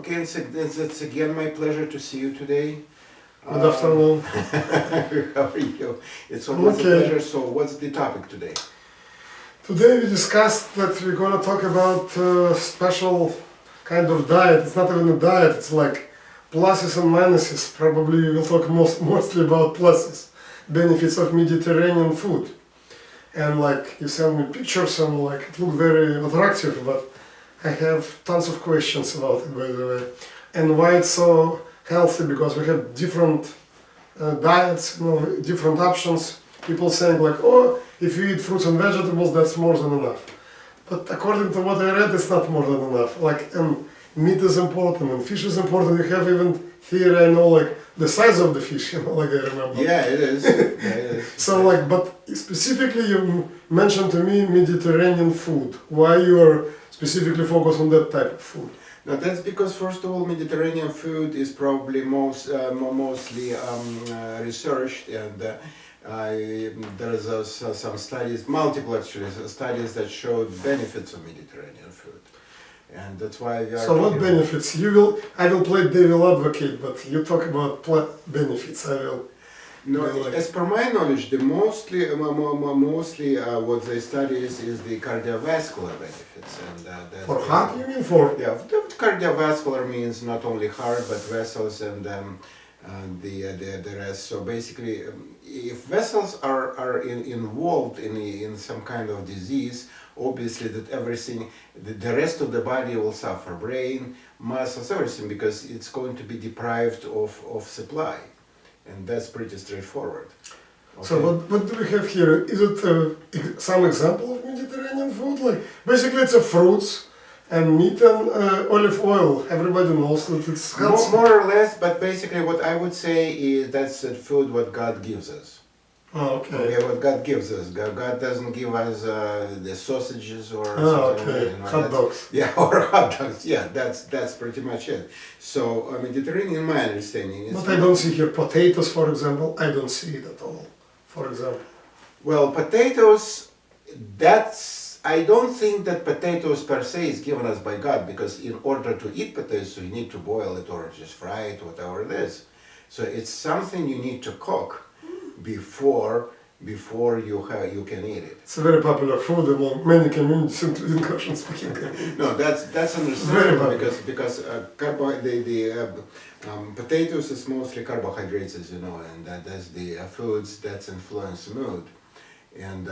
Okay, it's again my pleasure to see you today. Good afternoon. How are you? It's always a pleasure. So, what's the topic today? Today we discussed that we're gonna talk about special kind of diet. It's not even a diet. It's like pluses and minuses. Probably we will talk mostly about pluses, benefits of Mediterranean food. And like you sent me pictures and like it looked very attractive, but I have tons of questions about it, by the way. And why it's so healthy, because we have different diets, different options. People saying like, oh, if you eat fruits and vegetables, that's more than enough. But according to what I read, it's not more than enough. Like, and meat is important, and fish is important. You have even theory, I know, like the size of the fish, like I remember. Yeah, it is. Yeah, it is. So like, but specifically you mentioned to me Mediterranean food. Why you are specifically focused on that type of food? Now that's because first of all, Mediterranean food is probably mostly researched, and there is some studies, multiple actually studies that showed benefits of Mediterranean food, and that's why we are. So what benefits? I will play devil advocate, but you talk about benefits. I will. No, as per my knowledge, the mostly what they study is the cardiovascular benefits, and that's for heart, you mean for? Yeah, the cardiovascular means not only heart but vessels and the rest. So basically, if vessels are involved in some kind of disease, obviously that everything, the rest of the body will suffer, brain, muscles, everything, because it's going to be deprived of supply. And that's pretty straightforward. Okay. So what do we have here? Is it some example of Mediterranean food? Like basically it's a fruits and meat and olive oil. Everybody knows that it's healthy. More or less, but basically what I would say is that's the food what God gives us. Oh, okay. Okay, what God gives us. God doesn't give us the sausages or something okay. like that. Hot dogs. Yeah, or hot dogs. Yeah, that's pretty much it. So Mediterranean, my understanding is. But I don't see here potatoes, for example. I don't see it at all. For example. Well, potatoes. I don't think that potatoes per se is given us by God, because in order to eat potatoes, you need to boil it or just fry it, whatever it is. So it's something you need to cook before you can eat it. It's a very popular food among many communities, including Russian-speaking communities. No, that's understandable because potatoes is mostly carbohydrates, as you know, and that's the foods that influence mood. And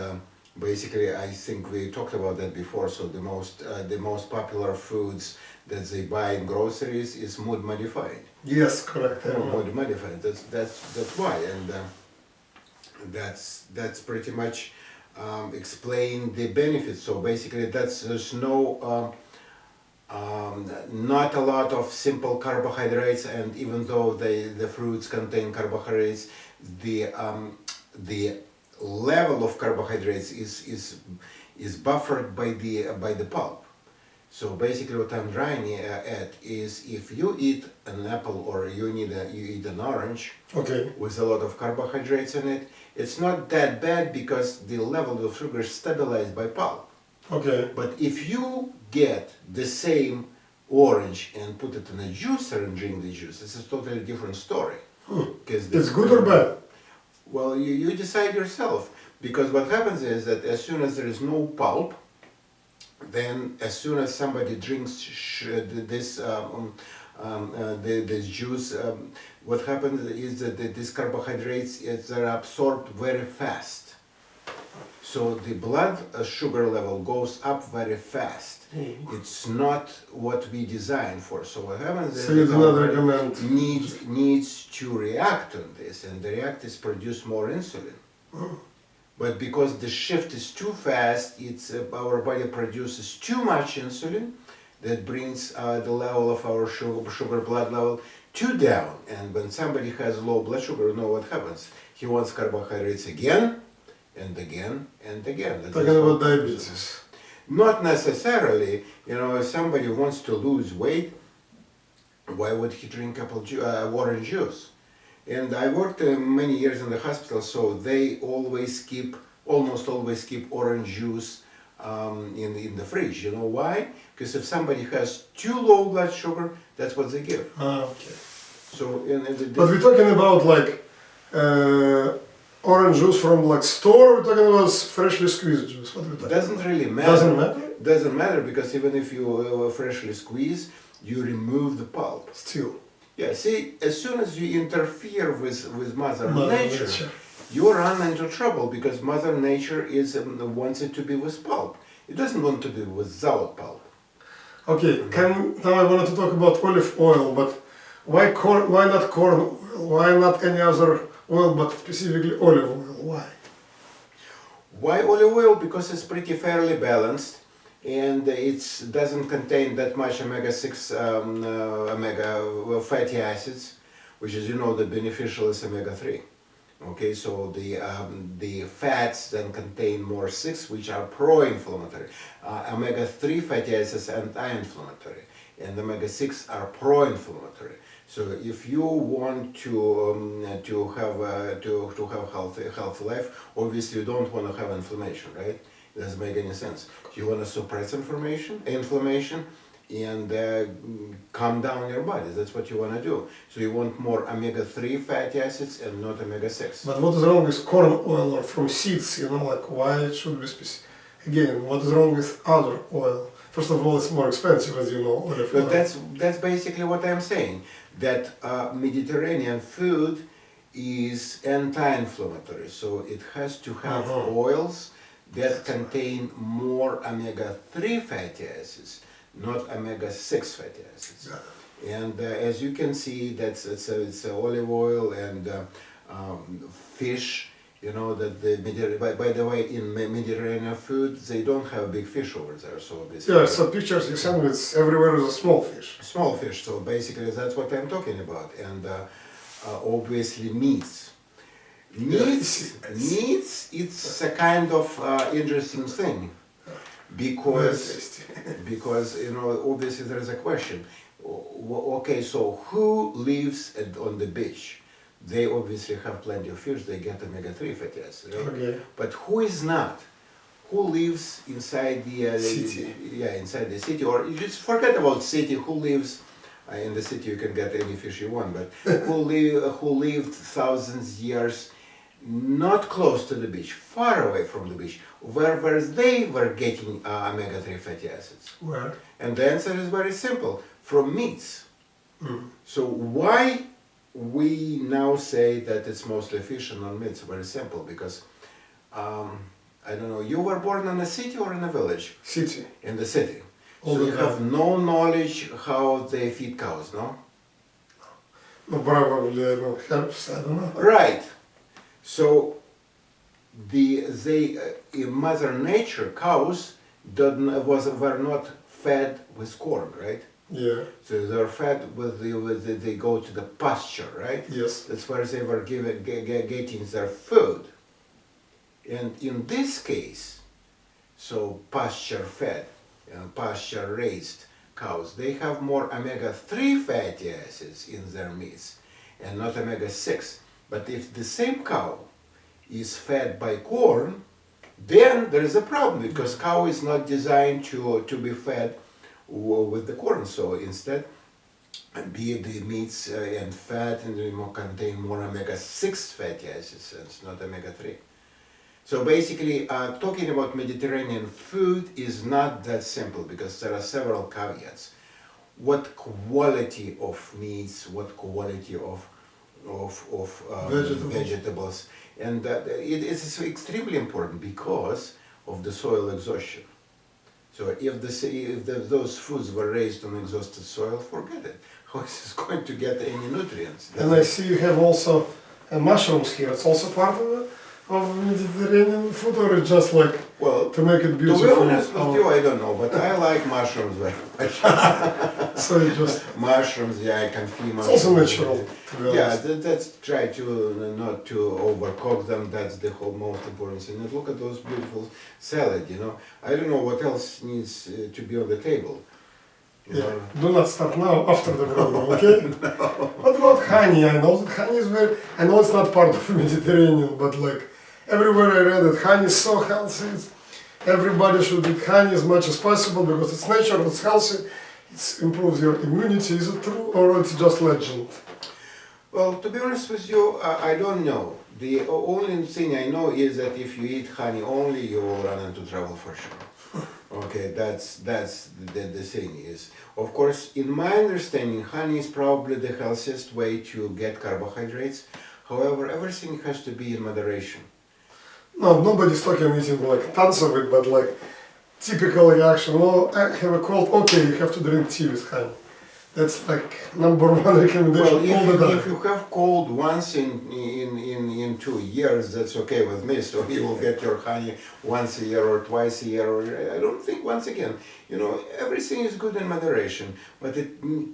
basically, I think we talked about that before. So the most popular foods that they buy in groceries is mood modified. Yes, correct. Mood modified. That's why, and that's pretty much explain the benefits. So basically, there's no not a lot of simple carbohydrates, and even though the fruits contain carbohydrates, the level of carbohydrates is buffered by the pulp. So basically, what I'm driving at is if you eat an apple or you eat an orange, okay, with a lot of carbohydrates in it, it's not that bad because the level of sugar is stabilized by pulp. Okay. But if you get the same orange and put it in a juicer and drink the juice, it's a totally different story. It's good or bad? Well, you decide yourself, because what happens is that as soon as there is no pulp, then as soon as somebody drinks this juice, what happens is that these carbohydrates are absorbed very fast. So the blood sugar level goes up very fast. It's not what we designed for. So what happens is the body needs to react on this, and the react is produce more insulin. But because the shift is too fast, our body produces too much insulin that brings the level of our sugar blood level too down. And when somebody has low blood sugar, you know what happens? He wants carbohydrates again and again and again. Talking about diabetes. Not necessarily. If somebody wants to lose weight, why would he drink orange juice? And I worked many years in the hospital, so they almost always keep orange juice in the fridge. You know why? Because if somebody has too low blood sugar, that's what they give. Okay. So But we're talking about like orange juice from like store. We're talking about freshly squeezed juice. What we talking? doesn't really matter. Doesn't matter. Doesn't matter because even if you freshly squeeze, you remove the pulp. Still. Yeah. See, as soon as you interfere with Mother Nature, Nature. you run into trouble because Mother Nature wants it to be with pulp. It doesn't want to be without pulp. Okay. Now I wanted to talk about olive oil, but why corn? Why not corn oil? Why not any other oil, but specifically olive oil? Why? Why olive oil? Because it's pretty fairly balanced, and it doesn't contain that much omega-6 omega fatty acids, which is, you know, the beneficial is omega-3. Okay, so the fats then contain more 6, which are pro-inflammatory. Omega-3 fatty acids are anti-inflammatory, and omega-6 are pro-inflammatory. So if you want to have healthy life, obviously you don't want to have inflammation, right? It doesn't make any sense. You want to suppress inflammation, and calm down your body. That's what you want to do. So you want more omega-3 fatty acids and not omega-6. But what is wrong with corn oil or from seeds? You know, like why it should be specific? Again, what is wrong with other oil? First of all, it's more expensive, as you know, olive oil. But that's basically what I'm saying. That Mediterranean food is anti-inflammatory, so it has to have oils that contain more omega-3 fatty acids, not omega-6 fatty acids. And as you can see, it's olive oil and fish. You know that by the way, in Mediterranean food, they don't have big fish over there. So yeah, so pictures you send me, it's everywhere is a small fish. Small fish. So basically, that's what I'm talking about. And obviously, meats. Meats. It's a kind of interesting thing because you know obviously there is a question. Okay, so who lives on the beach? They obviously have plenty of fish, they get omega-3 fatty acids, right? Okay. But who is not? Who lives inside the city? Inside the city, or you just forget about city. Who lives in the city? You can get any fish you want, but who lived thousands years not close to the beach, far away from the beach, where they were getting omega-3 fatty acids? Where? And the answer is very simple: from meats. So why? We now say that it's mostly fish and not meat. It's very simple because, I don't know, you were born in a city or in a village? City. In the city. All So the you have no knowledge how they feed cows, no? No, probably I know herbs, I don't know. Right. So in Mother Nature, cows were not fed with corn, right? Yeah. So they're fed they go to the pasture, right? Yes. That's where they were getting their food. And in this case, so pasture-fed, pasture-raised cows, they have more omega-3 fatty acids in their meats and not omega-6. But if the same cow is fed by corn, then there is a problem because cow is not designed to be fed with the corn. So instead, be it the meats and fat and they contain more omega-6 fatty acids and it's not omega-3. So basically, talking about Mediterranean food is not that simple because there are several caveats. What quality of meats, what quality of vegetables, and it's extremely important because of the soil exhaustion. So if those foods were raised on exhausted soil, forget it. How is this going to get any nutrients? And I see you have also mushrooms here. It's also part of Mediterranean food, or it's just like to make it beautiful? To be honest with you, I don't know, but I like mushrooms very much. So you just mushrooms, yeah, I can feel mushrooms. It's also natural, to be honest. Yeah, that's try to not to overcook them. That's the whole most important thing. And look at those beautiful salad. You know, I don't know what else needs to be on the table. Yeah, do not start now, after the program, okay? What about honey? I know that honey is very... I know it's not part of Mediterranean, but like everywhere I read that honey is so healthy. everybody should eat honey as much as possible because it's natural, it's healthy, it improves your immunity. Is it true or it's just legend? Well, to be honest with you, I don't know. The only thing I know is that if you eat honey only, you will run into trouble for sure. Okay, that's the thing is. Of course, in my understanding, honey is probably the healthiest way to get carbohydrates. However, everything has to be in moderation. No, nobody's talking eating like tons of it, but like typical reaction. Oh, I have a cold. Okay, you have to drink tea with honey. That's like number one recommendation Well, all the time. if you have cold once in 2 years, that's okay with me. So you will get your honey once a year or twice a year, or I don't think once again. You know, everything is good in moderation, but it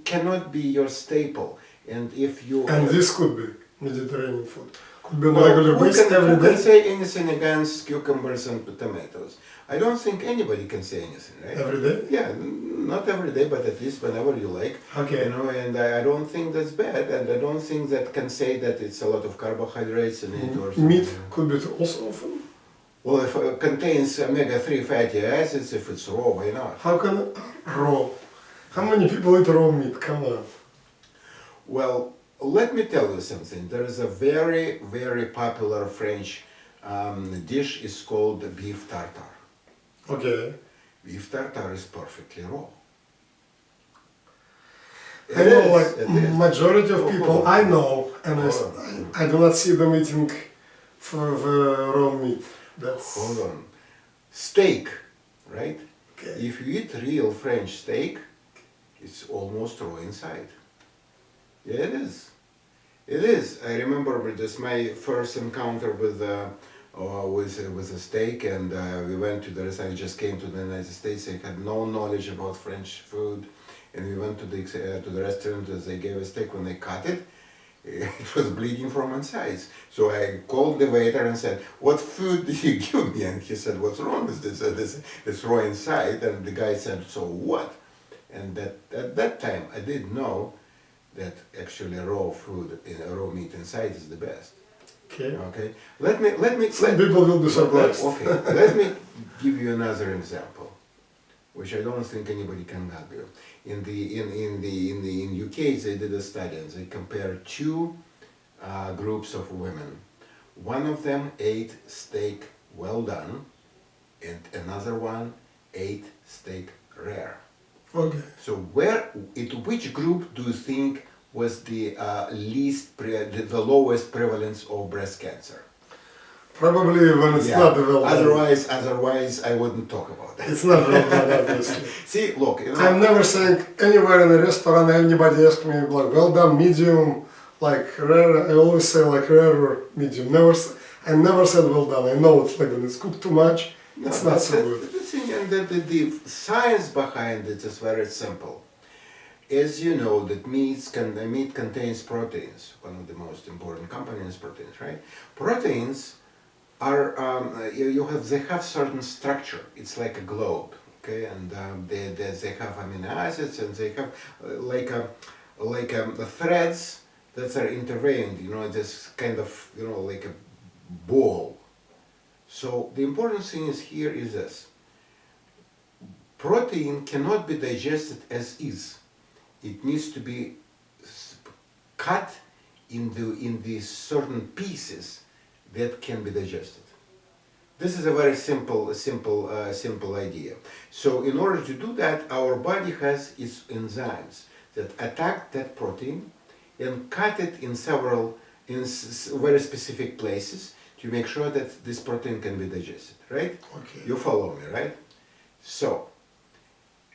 cannot be your staple. And if you And this could be Mediterranean food. Could be on a well, regular basis every who can day. say anything against cucumbers and tomatoes? I don't think anybody can say anything, right? Every day? Yeah, not every day, but at least whenever you like. Okay. You know, and I don't think that's bad, and I don't think that can say that it's a lot of carbohydrates in it or something. Meat could be also often. Well, if it contains omega-3 fatty acids, if it's raw, why not? How can raw? How many people eat raw meat? Come on. Well, let me tell you something. There is a very, very popular French dish. It's called beef tartare. Okay. Beef tartare is perfectly raw. I know, like It is. majority of people hold on. I know, and Hold I do not see them eating for the raw meat. That's Hold on. Steak, right? okay. If you eat real French steak, it's almost raw inside. Yeah, it is. It is. I remember this my first encounter with a steak, and we went to the restaurant. I just came to the United States. I had no knowledge about French food, and we went to the restaurant. As they gave a steak, when they cut it, it was bleeding from inside. So I called the waiter and said, "What food did you give me?" And he said, "What's wrong with this? It's raw inside." And the guy said, "So what?" And at that time, I didn't know that actually raw food, raw meat inside is the best. Okay. Okay. Let me. Some people will be surprised. Okay. Let me give you another example, which I don't think anybody can argue. In UK, they did a study and they compared two groups of women. One of them ate steak well done, and another one ate steak rare. Okay. So which group do you think was the the lowest prevalence of breast cancer? Probably when it's not well done. Otherwise I wouldn't talk about that. It's not well done, obviously. See, look, you know, I'm never saying anywhere in a restaurant anybody asks me like well done, medium, like rare. I always say like rare or medium. I never said well done. I know it's like when it's cooked too much, it's not so good. The thing, and the science behind it is very simple. As you know, that meat contains proteins. One of the most important components, proteins, right? Proteins are they have certain structure. It's like a globe, okay, and they have amino acids, and they have the threads that are intervened. You know, this kind of like a ball. So the important thing here is this: protein cannot be digested as is. It needs to be cut in these certain pieces that can be digested. This is a very simple idea. So in order to do that, our body has its enzymes that attack that protein and cut it in very specific places to make sure that this protein can be digested, right? Okay. You follow me, right? So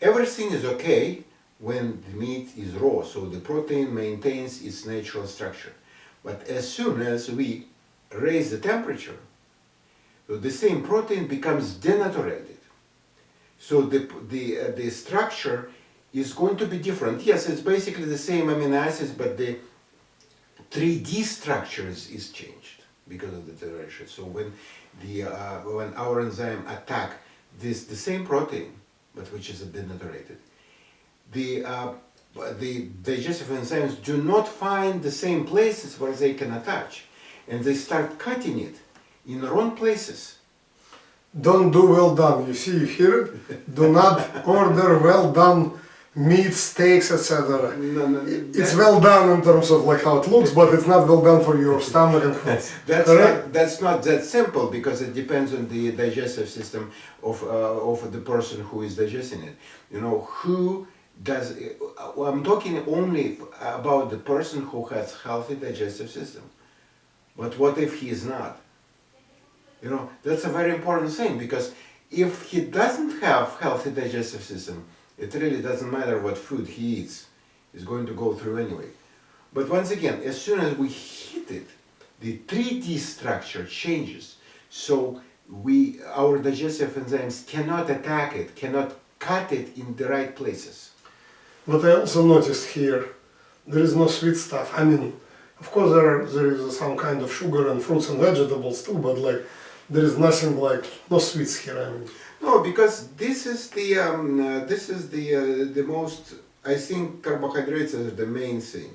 everything is okay when the meat is raw, so the protein maintains its natural structure. But as soon as we raise the temperature, the same protein becomes denaturated. So the structure is going to be different. Yes, it's basically the same amino acids, but the 3D structures is changed because of the deterioration. So when our enzyme attack the same protein, but which is denaturated, the digestive enzymes do not find the same places where they can attach, and they start cutting it in the wrong places. don't do well done. You see, you hear it? Do not order well done meat, steaks, etc. No, It's well done in terms of like how it looks, but it's not well done for your stomach and health. that's not that simple because it depends on the digestive system of the person who is digesting it. You know, who does, I'm talking only about the person who has healthy digestive system. But what if he is not? You know, that's a very important thing because if he doesn't have healthy digestive system, it really doesn't matter what food he eats. He's going to go through anyway. But once again, as soon as we heat it, the 3D structure changes. So our digestive enzymes cannot attack it, cannot cut it in the right places. But I also noticed here, there is no sweet stuff. I mean, of course there is some kind of sugar and fruits and vegetables too, but like there is nothing like, no sweets here. I mean. No, because this is the most, I think carbohydrates are the main thing.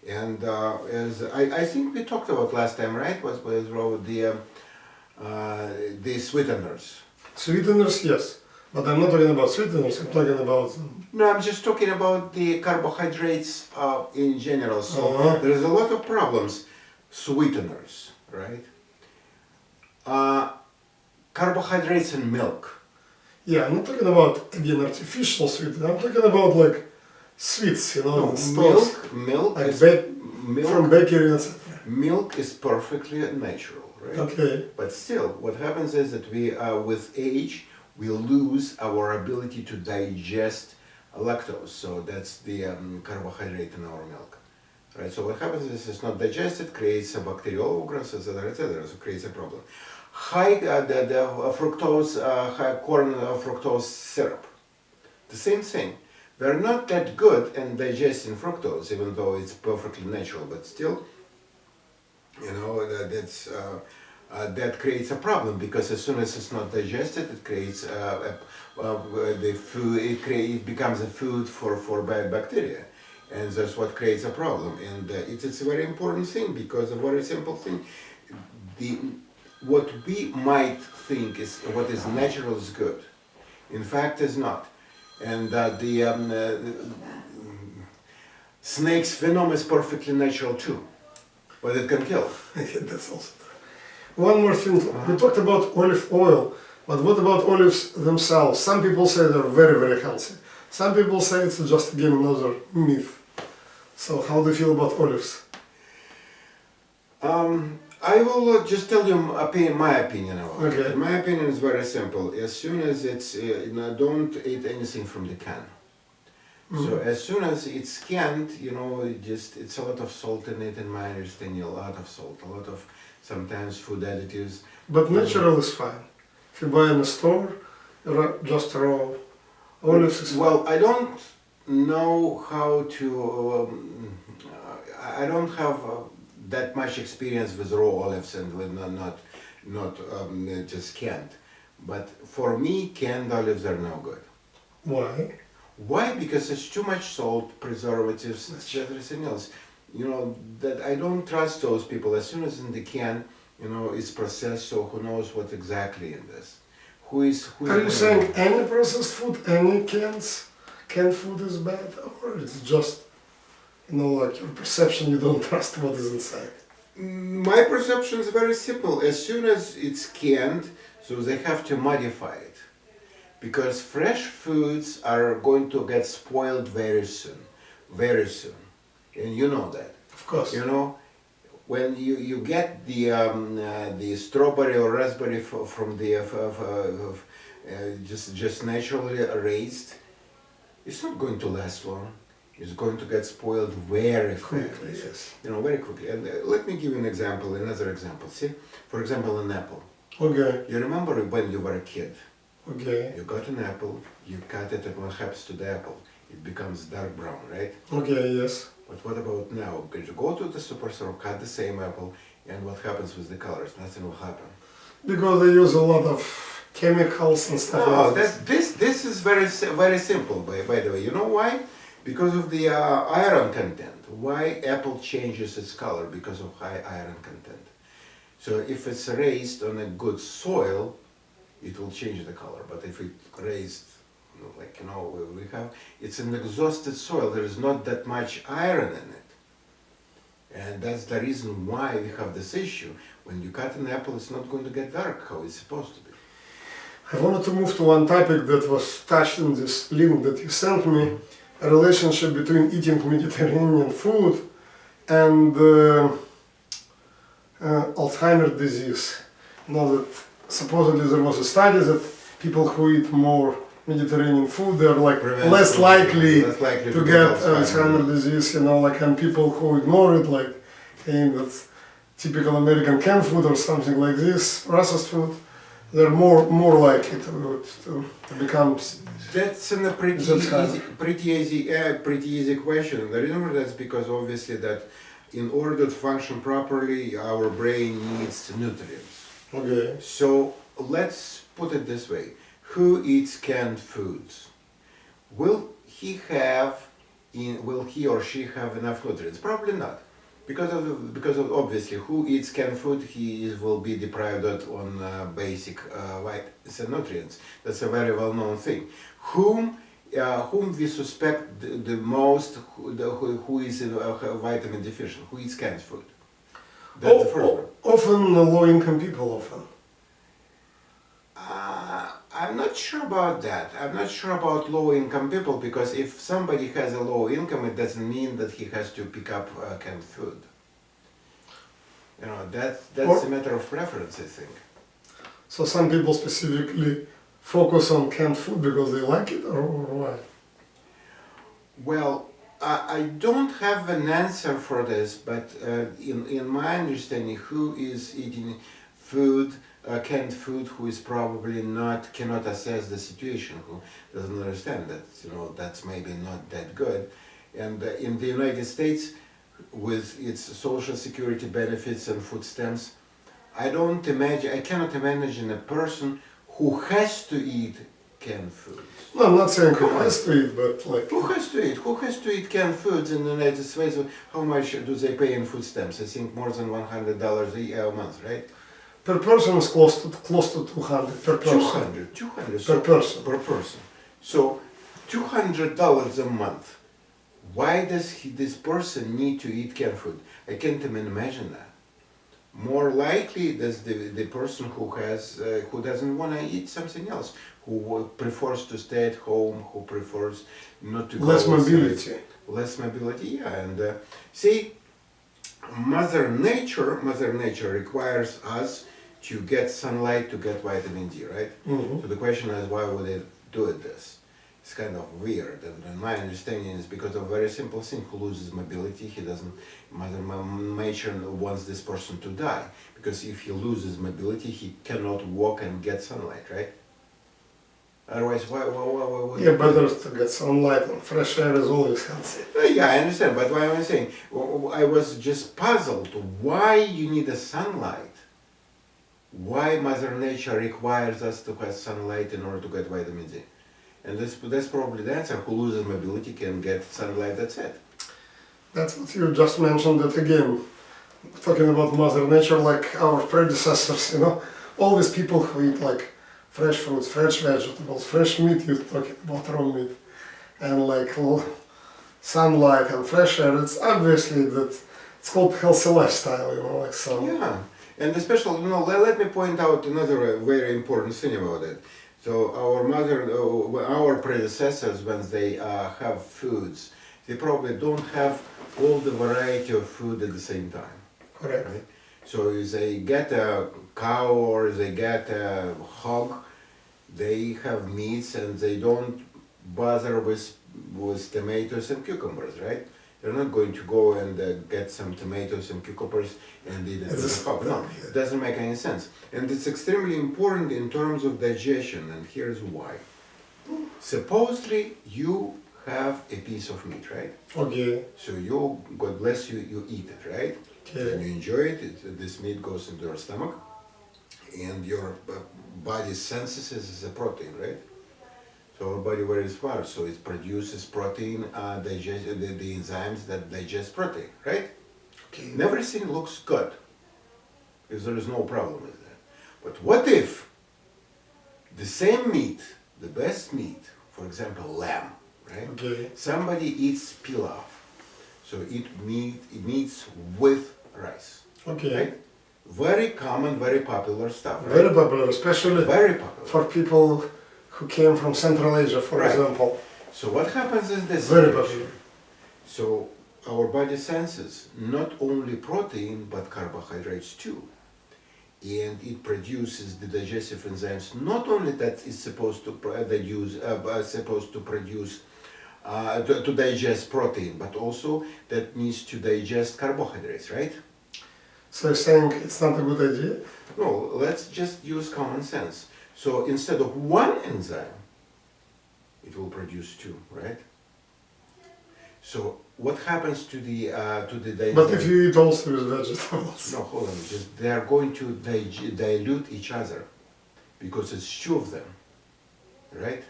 And as I think we talked about last time, right? Was the sweeteners. Sweeteners, yes. But I'm not talking about sweeteners, I'm talking about... No, I'm just talking about the carbohydrates in general. So there's a lot of problems. Sweeteners, right? Carbohydrates in milk. Yeah, I'm not talking about, again, artificial sweetener. I'm talking about like sweets, you know, milk like is, milk from bakery, etc. Milk is perfectly natural, right? Okay. But still, what happens is that we, with age, we lose our ability to digest lactose. So that's the carbohydrate in our milk, right? So what happens is it's not digested, creates a bacterial overgrowth, etc., etc. So creates a problem. High the fructose, high corn fructose syrup, the same thing. They're not that good in digesting fructose, even though it's perfectly natural, but still, you know, that creates a problem because as soon as it's not digested, it creates the food. It becomes a food for bad bacteria, and that's what creates a problem. And it's a very important thing because a very simple thing. What we might think is what is natural is good, in fact, is not. And snake's venom is perfectly natural too, but it can kill. That's also true. One more thing, we talked about olive oil, but what about olives themselves? Some people say they're very, very healthy. Some people say it's just again another myth. So how do you feel about olives? I will just tell you my opinion about Okay. it. My opinion is very simple. As soon as it's, don't eat anything from the can. So as soon as it's canned, you know, it's a lot of salt in it, in my understanding, a lot of salt, a lot of sometimes food additives. But natural is fine. If you buy in a store, just raw olives is fine. Well, I don't know how to, I don't have that much experience with raw olives and with not just canned. But for me, canned olives are no good. Why? Why? Because it's too much salt, preservatives, everything else. You know, that I don't trust those people. As soon as in the can, you know, it's processed, so who knows what exactly in this. Who is Are you saying any processed food, any canned food is bad? Or it's just, you know, like your perception, you don't trust what is inside? My perception is very simple. As soon as it's canned, so they have to modify it. Because fresh foods are going to get spoiled very soon. Very soon. And you know that. Of course. You know, when you get the strawberry or raspberry from the just naturally raised, it's not going to last long. It's going to get spoiled very quickly. Yes. You know, very quickly. And let me give you an example, another example. See, for example, an apple. Okay. You remember when you were a kid? Okay. You got an apple, you cut it, and what happens to the apple? It becomes dark brown, right? Okay, yes. But what about now? Could you go to the superstore, cut the same apple, and what happens with the colors? Nothing will happen. Because they use a lot of chemicals and stuff No, like that. this is very simple, by the way. You know why? Because of the iron content. Why apple changes its color? Because of high iron content. So if it's raised on a good soil, it will change the color. But if it raised, we have, it's an exhausted soil. There is not that much iron in it. And that's the reason why we have this issue. When you cut an apple, it's not going to get dark how it's supposed to be. I wanted to move to one topic that was touched in this link that you sent me, a relationship between eating Mediterranean food and Alzheimer's disease. You know that supposedly there was a study that people who eat more Mediterranean food, they're like less likely to get Alzheimer's disease, and people who ignore it, like saying that's typical American canned food or something like this, processed food, they're more likely to become. That's a pretty easy question. The reason for that is because obviously that in order to function properly, our brain needs nutrients. Okay. So let's put it this way: who eats canned foods? Will he or she have enough nutrients? Probably not. Because of obviously who eats canned food, will be deprived on basic vitamins and nutrients. That's a very well-known thing. Whom we suspect the most, who is vitamin deficient, who eats canned food? That's the first one. Often low-income people, often. I'm not sure about that. I'm not sure about low-income people, because if somebody has a low income, it doesn't mean that he has to pick up canned food. That's a matter of preference, I think. So some people specifically focus on canned food because they like it, or why? Well, I don't have an answer for this, but in my understanding, who is eating food, canned food, who is probably cannot assess the situation, who doesn't understand that, that's maybe not that good. And in the United States, with its social security benefits and food stamps, I cannot imagine a person who has to eat canned foods. No, I'm not saying who has to eat, but like... Who has to eat canned foods in the United States? How much do they pay in food stamps? I think more than $100 a month, right? Per person is close to 200 per person. 200 per person. Per person. So $200 a month. Why does this person need to eat canned food? I can't even imagine that. More likely, that's the person who doesn't want to eat something else, who prefers to stay at home, who prefers not to go less outside. mobility. Less mobility, yeah. And see, Mother Nature requires us to get sunlight to get vitamin D, right? Mm-hmm. So the question is, why would they do this? It's kind of weird, and my understanding is because of a very simple thing: who loses mobility, Mother Nature wants this person to die, because if he loses mobility, he cannot walk and get sunlight, right? Otherwise, why Yeah, better to get sunlight, and fresh air is always healthy. Yeah, I understand, but what I'm saying, I was just puzzled why you need a sunlight. Why Mother Nature requires us to have sunlight in order to get vitamin D. And that's probably the answer. Who loses mobility can get sunlight, that's it. That's what you just mentioned, that again, talking about Mother Nature, like our predecessors, all these people who eat like fresh fruits, fresh vegetables, fresh meat, you're talking about raw meat, and like sunlight and fresh air, it's obviously that it's called healthy lifestyle, like so. Yeah, and especially, let me point out another very important thing about it. So our predecessors, when they have foods, they probably don't have all the variety of food at the same time. Correct. Right? So if they get a cow or they get a hog, they have meats and they don't bother with tomatoes and cucumbers, right? They're not going to go and get some tomatoes and cucumbers and eat it with a hog. No, it doesn't make any sense. And it's extremely important in terms of digestion, and here's why. Supposedly you have a piece of meat, right? Okay. So God bless you, you eat it, right? Okay. And you enjoy it, this meat goes into your stomach, and your body senses it as a protein, right? So our body very smart, so it produces protein, the enzymes that digest protein, right? Okay. And everything looks good, because there is no problem with that. But what if The same meat, the best meat, for example, lamb, right? Okay. Somebody eats pilaf, so it meats with rice, Okay. right? Very common, very popular stuff, right? Very popular, especially Very popular. for people who came from Central Asia, for Right. example. So what happens is this Very situation. popular. So our body senses not only protein but carbohydrates too. And it produces the digestive enzymes. Not only that it's supposed to produce to digest protein, but also that needs to digest carbohydrates, right? So you're saying it's not a good idea? No, let's just use common sense. So instead of one enzyme, it will produce two, right? So what happens to the But if you eat also with vegetables. No, hold on. Just they are going to dilute each other because it's two of them, right?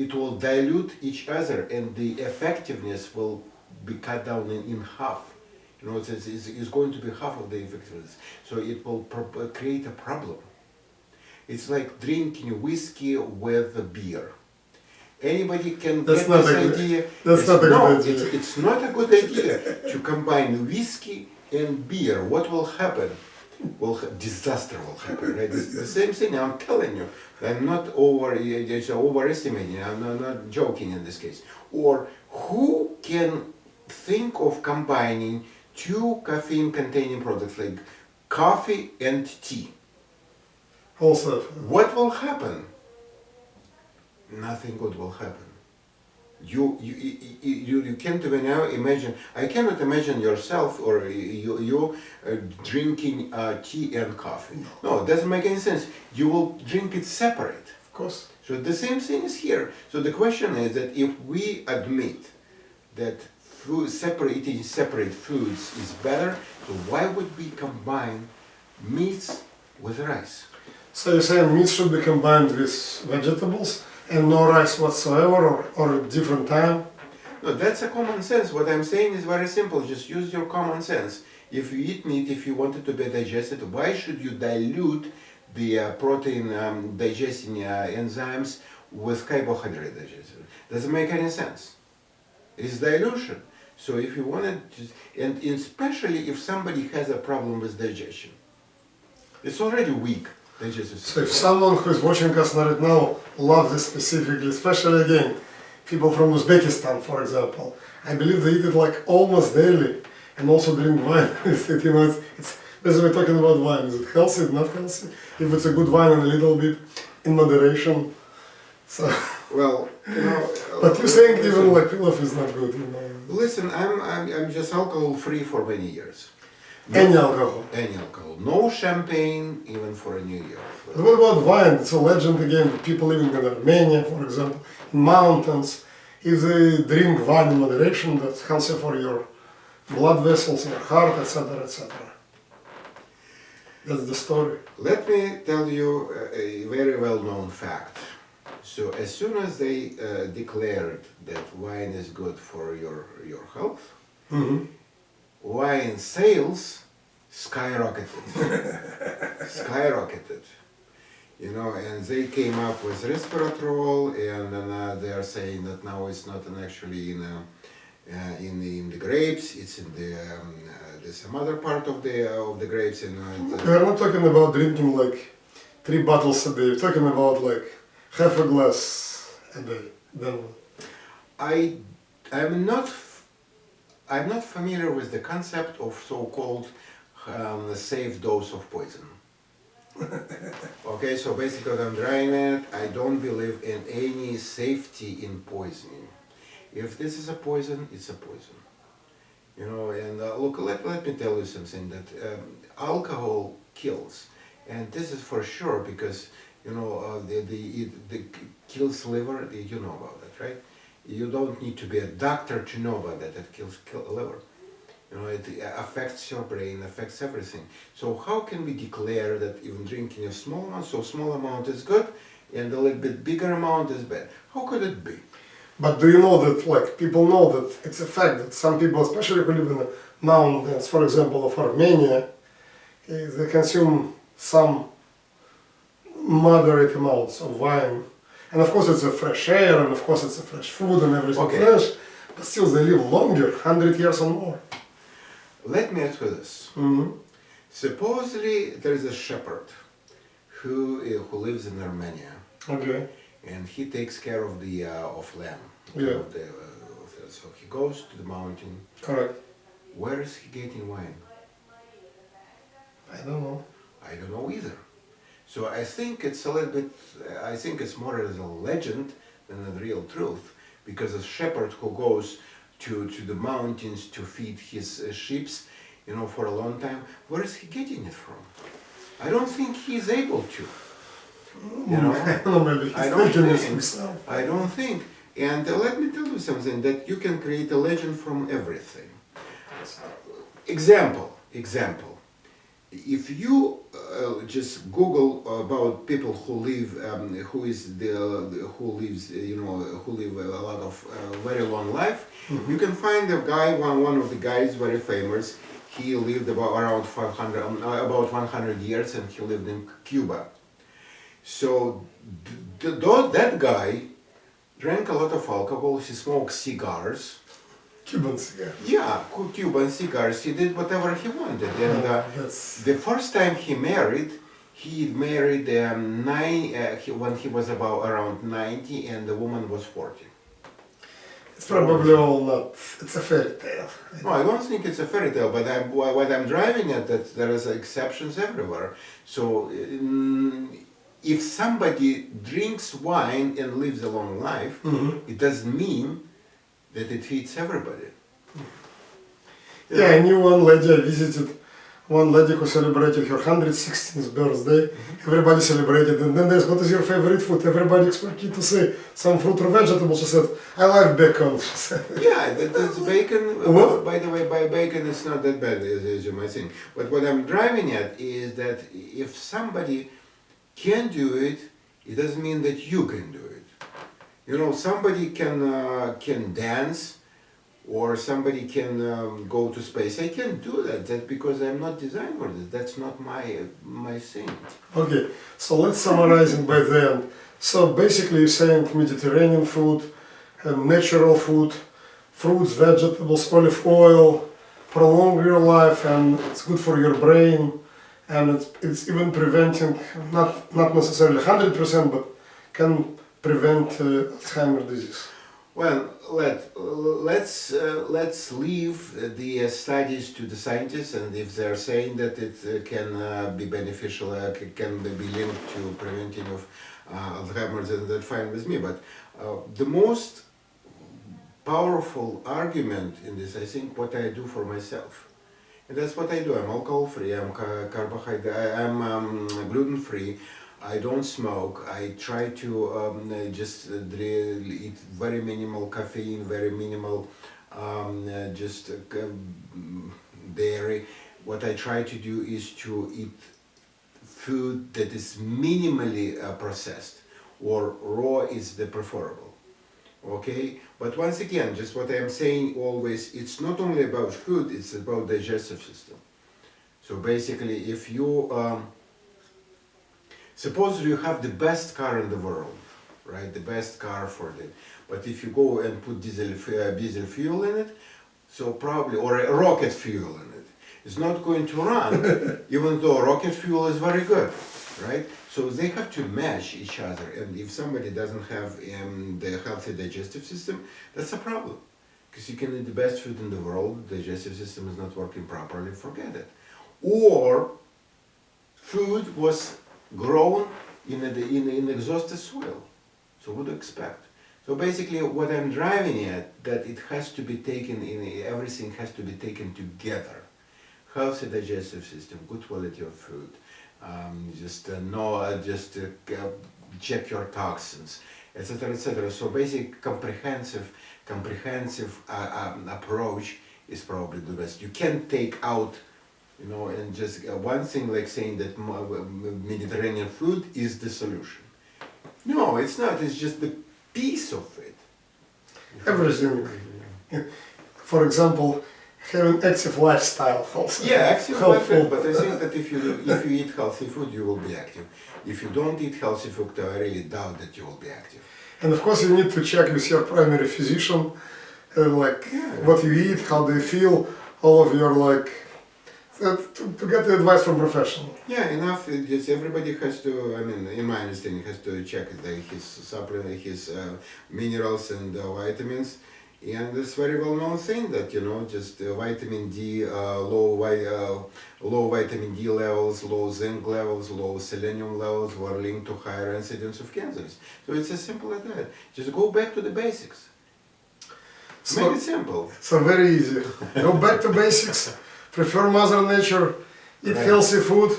It will dilute each other, and the effectiveness will be cut down in half. You know, it's going to be half of the effectiveness. So it will create a problem. It's like drinking whiskey with a beer. Anybody can That's get not this a good- idea. that's not a good idea. It's not a good idea to combine whiskey and beer. What will happen? Disaster will happen, right? It's the same thing, I'm telling you. I'm not overestimating, I'm not joking in this case. Or who can think of combining two caffeine-containing products like coffee and tea? Also, What will happen? Nothing good will happen. You can't even now imagine. I cannot imagine yourself or you drinking tea and coffee. No, it doesn't make any sense. You will drink it separate. of course. So the same thing is here. So the question is that if we admit that eating separate foods is better, so why would we combine meats with rice? So you're saying meat should be combined with vegetables and no rice whatsoever, or a different time? No, that's a common sense. What I'm saying is very simple. Just use your common sense. If you eat meat, if you want it to be digested, why should you dilute the protein digesting enzymes with carbohydrate digestion? Doesn't make any sense. It's dilution. So if you want it, and especially if somebody has a problem with digestion, it's already weak digestive So if system. someone who is watching us right now loves this specifically, especially again, people from Uzbekistan, for example, I believe they eat it like almost daily and also drink wine with it. You know, it's as we're talking about wine. Is it healthy? Not healthy? If it's a good wine and a little bit in moderation. So, Well, you know. but you're saying even like pilaf is not good, you know. Listen, I'm just alcohol free for many years. Any alcohol. Any alcohol. No champagne, even for a New Year. But what about wine? It's a legend again. That people living in Armenia, for example, in mountains, if they drink wine in moderation, that's healthy for your blood vessels, your heart, etc., etc. That's the story. Let me tell you a very well-known fact. So as soon as they declared that wine is good for your health, wine sales skyrocketed. Skyrocketed. You know, and they came up with resveratrol, and then they are saying that now it's not actually in the grapes, it's in the some other part of the grapes. And We're not talking about drinking like 3 bottles a day. We're talking about like half a glass a day. Then I'm not familiar with the concept of so-called safe dose of poison. Okay, so basically what I'm driving at, I don't believe in any safety in poisoning. If this is a poison, it's a poison. You know, and look, let me tell you something, that alcohol kills. And this is for sure because, you know, the kills liver, you know about that, right? You don't need to be a doctor to know about that, it kills liver. You know, it affects your brain, affects everything. So how can we declare that even drinking a small amount, so small amount is good, and a little bit bigger amount is bad? How could it be? But do you know that, like, people know that it's a fact that some people, especially who live in the mountains, for example, of Armenia, they consume some moderate amounts of wine. And of course it's a fresh air, and of course it's a fresh food and everything Okay. fresh, but still they live longer, 100 years or more. Let me ask you this. Mhm. Supposedly there is a shepherd who lives in Armenia, Okay. and he takes care of the of lamb. Yeah. So he goes to the mountain. Correct. Where is he getting wine? I don't know. I don't know either. So I think it's a little bit. I think it's more as a legend than a real truth, because a shepherd who goes to the mountains to feed his sheep, for a long time, where is he getting it from? I don't think he's able to. You know, I don't know, maybe he's I don't thinking this think. himself. I don't think. And let me tell you something, that you can create a legend from everything. Example. If you just Google about people who live, who live a lot of very long life, you can find a guy, one of the guys, very famous. He lived around 100 years, and he lived in Cuba. So that guy drank a lot of alcohol. He smoked cigars. Cuban cigar. Yeah, Cuban cigars. He did whatever he wanted. And That's the first time he married when he was around 90, and the woman was 40. it's probably all not. It's a fairy tale. No, I don't think it's a fairy tale, but what I'm driving at, that there is exceptions everywhere. So if somebody drinks wine and lives a long life, it doesn't mean that it fits everybody. Yeah, I knew one lady. I visited one lady who celebrated her 116th birthday. Everybody celebrated, and then there's, what is your favorite food? Everybody expected to say some fruit or vegetable. She said, I like bacon. She said. Yeah, that's bacon. What? By the way, bacon is not that bad as you might think. But what I'm driving at is that if somebody can do it, it doesn't mean that you can do it. Somebody can dance, or somebody can go to space. I can't do that. That's because I'm not designed for this. That's not my thing. Okay, so let's summarize it by the end. So basically you're saying Mediterranean food, and natural food, fruits, vegetables, olive oil, prolong your life, and it's good for your brain, and it's even preventing, not necessarily 100%, but can prevent Alzheimer's disease. Well, let's leave the studies to the scientists, and if they're saying that it can be beneficial, can be linked to preventing of Alzheimer's, then that's fine with me. But the most powerful argument in this, I think, what I do for myself, and that's what I do. I'm alcohol-free. I'm carbohydrate. I'm gluten-free. I don't smoke. I try to just eat very minimal caffeine, very minimal dairy. What I try to do is to eat food that is minimally processed, or raw is the preferable. Okay? But once again, just what I'm saying always, it's not only about food, it's about digestive system. So basically, if you suppose you have the best car in the world, right? The best car for it. But if you go and put diesel fuel in it, so probably, or a rocket fuel in it, it's not going to run, even though rocket fuel is very good, right? So they have to match each other. And if somebody doesn't have the healthy digestive system, that's a problem. Because you can eat the best food in the world, the digestive system is not working properly, forget it. Or food was grown in exhausted soil. So what do you expect? So basically what I'm driving at, that it has to be taken everything has to be taken together. Healthy digestive system, good quality of food, check your toxins, etc., etc. So basic comprehensive approach is probably the best. You can't take out, and just one thing like saying that Mediterranean food is the solution. No, it's not. It's just the piece of it. Everything. For example, have an active lifestyle also. Yeah, active Helpful. lifestyle, but I think that if you eat healthy food, you will be active. If you don't eat healthy food, I really doubt that you will be active. And of course, you need to check with your primary physician, like what you eat, how do you feel, all of your like, to get the advice from professional. Yeah, enough. Just everybody has to. I mean, in my understanding, has to check his supplement, his minerals and vitamins. And it's very well known thing that just vitamin D, low vitamin D levels, low zinc levels, low selenium levels were linked to higher incidence of cancers. So it's as simple as that. Just go back to the basics. So, Make it simple. So very easy. Go back to basics, prefer Mother Nature, eat healthy food,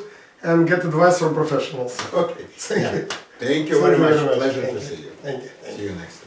and get advice from professionals. Okay. Thank you. Thank you very much. Thank you very much. Pleasure Thank to you. see you. Thank you. See you next time.